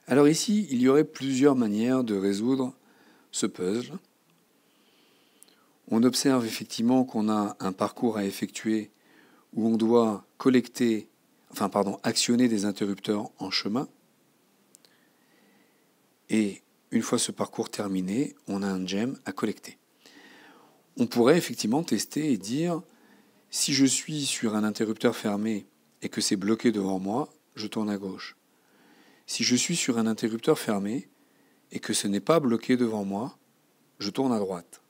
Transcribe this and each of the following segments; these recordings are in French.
Alors ici, il y aurait plusieurs manières de résoudre ce puzzle. On observe effectivement qu'on a un parcours à effectuer où on doit actionner des interrupteurs en chemin. Et une fois ce parcours terminé, on a un gem à collecter. On pourrait effectivement tester et dire, si je suis sur un interrupteur fermé et que c'est bloqué devant moi, je tourne à gauche. Si je suis sur un interrupteur fermé et que ce n'est pas bloqué devant moi, je tourne à droite.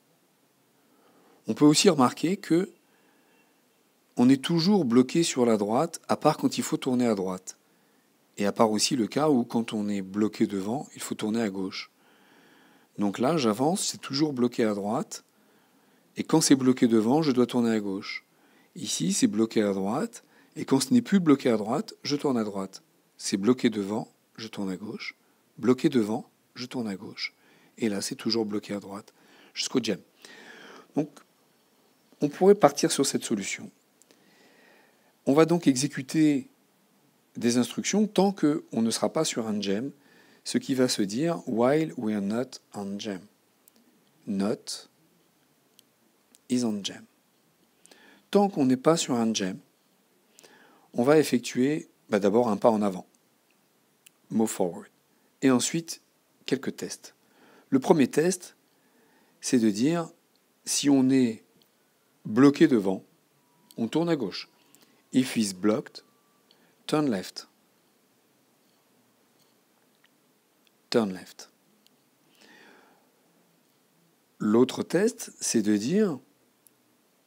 On peut aussi remarquer que on est toujours bloqué sur la droite, à part quand il faut tourner à droite. Et à part aussi le cas où, quand on est bloqué devant, il faut tourner à gauche. Donc là, j'avance, c'est toujours bloqué à droite. Et quand c'est bloqué devant, je dois tourner à gauche. Ici, c'est bloqué à droite. Et quand ce n'est plus bloqué à droite, je tourne à droite. C'est bloqué devant, je tourne à gauche. Bloqué devant, je tourne à gauche. Et là, c'est toujours bloqué à droite, jusqu'au gem. Donc, on pourrait partir sur cette solution. On va donc exécuter des instructions tant qu'on ne sera pas sur un gem, ce qui va se dire while we are not on gem. Not is on gem. Tant qu'on n'est pas sur un gem, on va effectuer d'abord un pas en avant, move forward, et ensuite quelques tests. Le premier test, c'est de dire si on est bloqué devant, on tourne à gauche. If is blocked, turn left. Turn left. L'autre test, c'est de dire,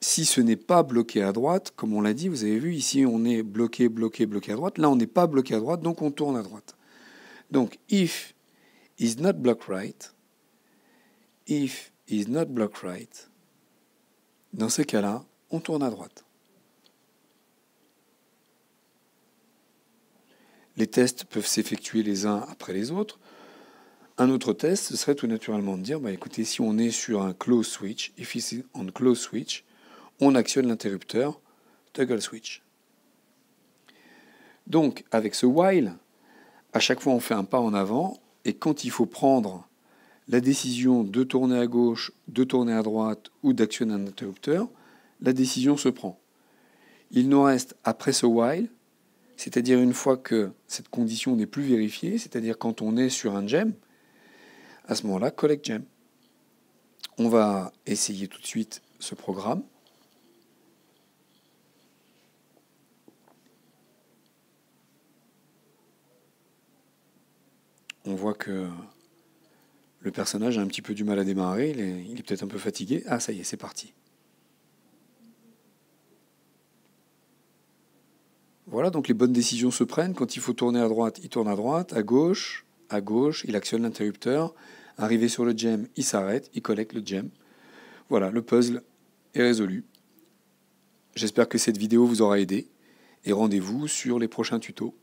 si ce n'est pas bloqué à droite, comme on l'a dit, vous avez vu, ici on est bloqué à droite, là on n'est pas bloqué à droite, donc on tourne à droite. Donc, if is not blocked right, if is not blocked right, dans ces cas-là, on tourne à droite. Les tests peuvent s'effectuer les uns après les autres. Un autre test, ce serait tout naturellement de dire, écoutez, si on est sur un close switch, if it's on close switch, on actionne l'interrupteur toggle switch. Donc, avec ce while, à chaque fois on fait un pas en avant, et quand il faut prendre la décision de tourner à gauche, de tourner à droite ou d'actionner un interrupteur, la décision se prend. Il nous reste, après ce while, c'est-à-dire une fois que cette condition n'est plus vérifiée, c'est-à-dire quand on est sur un gem, à ce moment-là, collect gem. On va essayer tout de suite ce programme. On voit que le personnage a un petit peu du mal à démarrer, il est peut-être un peu fatigué. Ah, ça y est, c'est parti. Voilà, donc les bonnes décisions se prennent. Quand il faut tourner à droite, il tourne à droite, à gauche, il actionne l'interrupteur. Arrivé sur le gem, il s'arrête, il collecte le gem. Voilà, le puzzle est résolu. J'espère que cette vidéo vous aura aidé et rendez-vous sur les prochains tutos.